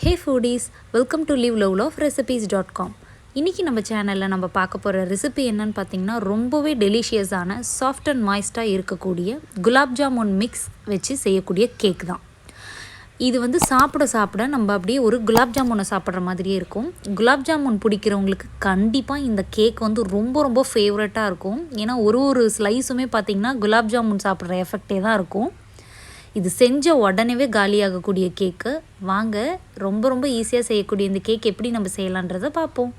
Hey foodies, welcome to Livelovelaughrecipes.com. இன்னைக்கு நம்ம சேனல்ல நம்ம பார்க்க போற ரெசிபி என்னன்னு பாத்தீங்கன்னா ரொம்பவே டெலிஷியஸான சாஃப்ட் அண்ட் மாய்ஸ்டா இருக்கக்கூடிய குலாப் ஜாமுன் மிக்ஸ் வச்சு செய்யக்கூடிய கேக் தான். இது வந்து சாப்பிட நம்ம அப்படியே ஒரு குலாப் ஜாமுனை சாப்பிட்ற மாதிரியே இருக்கும். குலாப் ஜாமுன் பிடிக்கிறவங்களுக்கு கண்டிப்பாக இந்த கேக் வந்து ரொம்ப ஃபேவரட்டாக இருக்கும். ஏன்னா ஒரு ஸ்லைஸுமே பார்த்திங்கன்னா குலாப் ஜாமுன் சாப்பிட்ற எஃபெக்டே தான் இருக்கும். இது செஞ்ச உடனே காலியாகக்கூடிய கேக்கு. வாங்க ரொம்ப ஈஸியாக செய்யக்கூடிய இந்த கேக் எப்படி நம்ம செய்யலான்றதை பார்ப்போம்.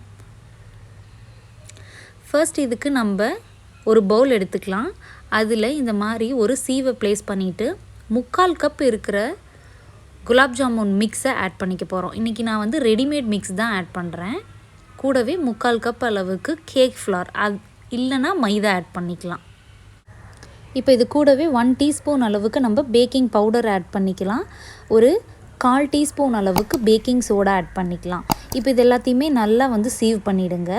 ஃபர்ஸ்ட் இதுக்கு நம்ம ஒரு பவுல் எடுத்துக்கலாம். அதில் இந்த மாதிரி ஒரு சீவை ப்ளேஸ் பண்ணிவிட்டு 3/4 கப் இருக்கிற குலாப் ஜாமுன் மிக்ஸை ஆட் பண்ணிக்க போகிறோம். இன்றைக்கி நான் வந்து ரெடிமேட் மிக்ஸ் தான் ஆட் பண்ணுறேன். கூடவே 3/4 கப் அளவுக்கு கேக் ஃப்ளார் இல்லைன்னா மைதா ஆட் பண்ணிக்கலாம். இப்போ இது கூடவே 1 டீஸ்பூன் அளவுக்கு நம்ம பேக்கிங் பவுடர் ஆட் பண்ணிக்கலாம். ஒரு 1/4 டீஸ்பூன் அளவுக்கு பேக்கிங் சோடா ஆட் பண்ணிக்கலாம். இப்போ இது எல்லாத்தையுமே நல்லா வந்து சீவ் பண்ணிவிடுங்க.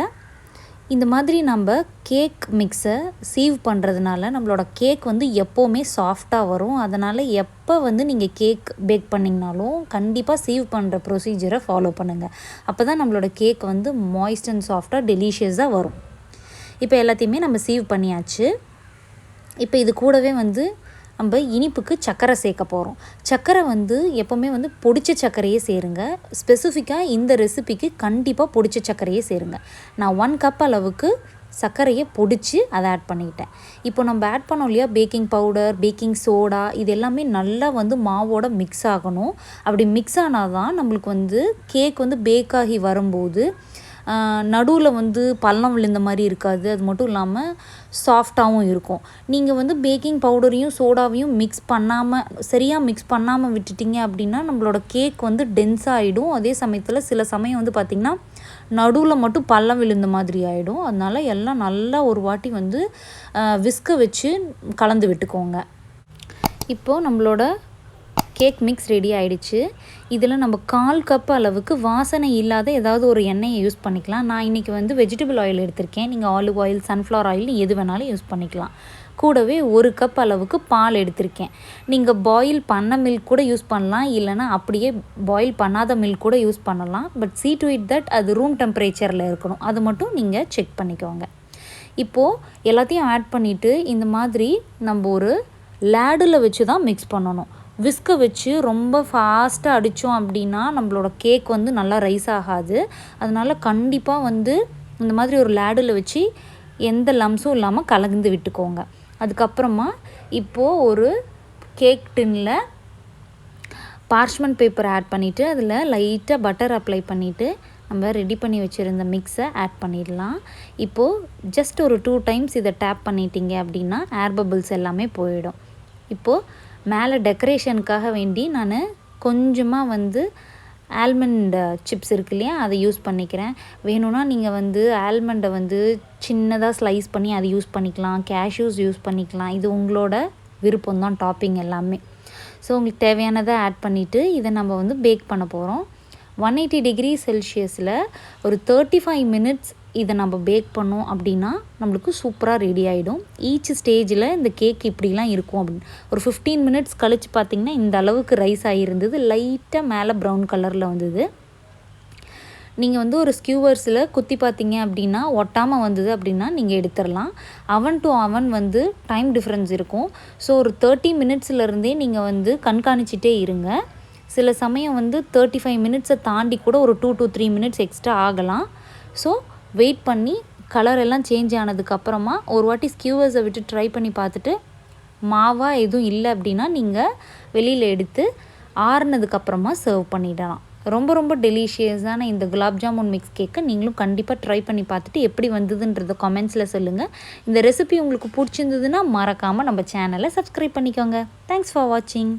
இந்த மாதிரி நம்ம கேக் மிக்ஸை சீவ் பண்ணுறதுனால நம்மளோட கேக் வந்து எப்போவுமே சாஃப்டாக வரும். அதனால் எப்போ வந்து நீங்கள் கேக் பேக் பண்ணிங்கனாலும் கண்டிப்பாக சீவ் பண்ணுற ப்ரொசீஜரை ஃபாலோ பண்ணுங்கள். அப்போ தான் நம்மளோட கேக் வந்து மாய்ஸ்ட் அண்ட் சாஃப்டாக டெலிஷியஸாக வரும். இப்போ எல்லாத்தையுமே நம்ம சீவ் பண்ணியாச்சு. இப்போ இது கூடவே வந்து நம்ம இனிப்புக்கு சர்க்கரை சேர்க்க போகிறோம். சர்க்கரை வந்து எப்போவுமே வந்து பொடிச்ச சர்க்கரையே சேருங்க. ஸ்பெசிஃபிக்காக இந்த ரெசிபிக்கு கண்டிப்பாக பொடிச்ச சர்க்கரையே சேருங்க. நான் 1 கப் அளவுக்கு சர்க்கரையை பொடிச்சு அதை ஆட் பண்ணிக்கிட்டேன். இப்போ நம்ம ஆட் பண்ணோம் இல்லையா பேக்கிங் பவுடர், பேக்கிங் சோடா, இது எல்லாமே நல்லா வந்து மாவோட மிக்ஸ் ஆகணும். அப்படி மிக்ஸ் ஆனால் தான் நம்மளுக்கு வந்து கேக் வந்து பேக் ஆகி வரும்போது நடுவில் வந்து பள்ளம் விழுந்த மாதிரி இருக்காது. அது மட்டும் இல்லாமல் சாஃப்டாகவும் இருக்கும். நீங்கள் வந்து பேக்கிங் பவுடரையும் சோடாவையும் சரியாக மிக்ஸ் பண்ணாமல் விட்டுட்டிங்க அப்படின்னா நம்மளோட கேக் வந்து டென்ஸாக ஆகிடும். அதே சமயத்தில் சில சமயம் வந்து பார்த்திங்கன்னா நடுவில் மட்டும் பள்ளம் விழுந்த மாதிரி ஆகிடும். அதனால் எல்லாம் நல்லா ஒரு வாட்டி வந்து விஸ்கை வச்சு கலந்து விட்டுக்கோங்க. இப்போது நம்மளோட கேக் மிக்ஸ் ரெடி ஆகிடுச்சு. இதில் நம்ம 1/4 கப் அளவுக்கு வாசனை இல்லாத ஏதாவது ஒரு எண்ணெயை யூஸ் பண்ணிக்கலாம். நான் இன்றைக்கி வந்து வெஜிடபிள் ஆயில் எடுத்திருக்கேன். நீங்கள் ஆலிவ் ஆயில், சன்ஃப்ளவர் ஆயில் எது வேணாலும் யூஸ் பண்ணிக்கலாம். கூடவே 1 கப் அளவுக்கு பால் எடுத்திருக்கேன். நீங்கள் பாயில் பண்ண மில்க் கூட யூஸ் பண்ணலாம், இல்லைனா அப்படியே பாயில் பண்ணாத மில்க் கூட யூஸ் பண்ணலாம். But see to it that அது ரூம் டெம்பரேச்சரில் இருக்கணும். அது மட்டும் நீங்கள் செக் பண்ணிக்கோங்க. இப்போது எல்லாத்தையும் ஆட் பண்ணிவிட்டு இந்த மாதிரி நம்ம ஒரு லேடில் வச்சு தான் மிக்ஸ் பண்ணணும். விஸ்கை வச்சு ரொம்ப ஃபாஸ்ட்டாக அடித்தோம் அப்படின்னா நம்மளோட கேக் வந்து நல்லா ரைஸ் ஆகாது. அதனால் கண்டிப்பாக வந்து இந்த மாதிரி ஒரு லேடில் வச்சு எந்த லம்ஸும் இல்லாமல் கலந்து விட்டுக்கோங்க. அதுக்கப்புறமா இப்போது ஒரு கேக் டின்னில் பார்ச்மெண்ட் பேப்பர் ஆட் பண்ணிவிட்டு அதில் லைட்டாக பட்டர் அப்ளை பண்ணிவிட்டு நம்ம ரெடி பண்ணி வச்சுருந்த மிக்ஸை ஆட் பண்ணிடலாம். இப்போது ஜஸ்ட் ஒரு 2 டைம்ஸ் இதை டேப் பண்ணிட்டீங்க அப்படின்னா ஏர் பபிள்ஸ் எல்லாமே போயிடும். இப்போது மேலே டெக்கரேஷனுக்காக வேண்டி நான் கொஞ்சமாக வந்து ஆல்மண்ட் சிப்ஸ் இருக்கு இல்லையா, அதை யூஸ் பண்ணிக்கிறேன். வேணும்னா நீங்கள் வந்து ஆல்மண்டை வந்து சின்னதாக ஸ்லைஸ் பண்ணி அதை யூஸ் பண்ணிக்கலாம். கேஷ்யூஸ் யூஸ் பண்ணிக்கலாம். இது உங்களோட விருப்பம்தான், டாப்பிங் எல்லாமே. ஸோ உங்களுக்கு தேவையானதை ஆட் பண்ணிவிட்டு இதை நம்ம வந்து பேக் பண்ண போகிறோம். 180 டிகிரி செல்சியஸில் ஒரு 35 மினிட்ஸ் இதை நம்ம பேக் பண்ணோம் அப்படின்னா நம்மளுக்கு சூப்பராக ரெடி ஆகிடும். ஈச் ஸ்டேஜில் இந்த கேக் இப்படிலாம் இருக்கும் அப்படின்னு ஒரு 15 மினிட்ஸ் கழித்து பார்த்திங்கன்னா இந்த அளவுக்கு ரைஸ் ஆகியிருந்தது. லைட்டாக மேலே ப்ரௌன் கலரில் வந்தது. நீங்கள் வந்து ஒரு ஸ்கியூவர்ஸில் குத்தி பார்த்தீங்க அப்படின்னா ஒட்டாமல் வந்தது அப்படின்னா நீங்கள் எடுத்துடலாம். அவன் டு அவன் வந்து டைம் டிஃப்ரென்ஸ் இருக்கும். ஸோ ஒரு 30 மினிட்ஸ்லேருந்தே நீங்கள் வந்து கண்காணிச்சிட்டே இருங்க. சில சமயம் வந்து 35 மினிட்ஸை தாண்டி கூட ஒரு 2 to 3 மினிட்ஸ் எக்ஸ்ட்ரா ஆகலாம். ஸோ வெயிட் பண்ணி கலர் எல்லாம் சேஞ்ச் ஆனதுக்கப்புறமா ஒரு வாட்டி ஸ்கியூவர்ஸை விட்டு ட்ரை பண்ணி பார்த்துட்டு மாவாக எதுவும் இல்லை அப்படின்னா நீங்கள் வெளியில் எடுத்து ஆறுனதுக்கப்புறமா சர்வ் பண்ணிடலாம். ரொம்ப டெலிஷியஸான இந்த குலாப் ஜாமுன் மிக்ஸ் கேக்கை நீங்களும் கண்டிப்பாக ட்ரை பண்ணி பார்த்துட்டு எப்படி வந்ததுன்றதை கமெண்ட்ஸில் சொல்லுங்கள். இந்த ரெசிபி உங்களுக்கு பிடிச்சிருந்ததுன்னா மறக்காமல் நம்ம சேனலை சப்ஸ்கிரைப் பண்ணிக்கோங்க. தேங்க்ஸ் ஃபார் வாட்சிங்.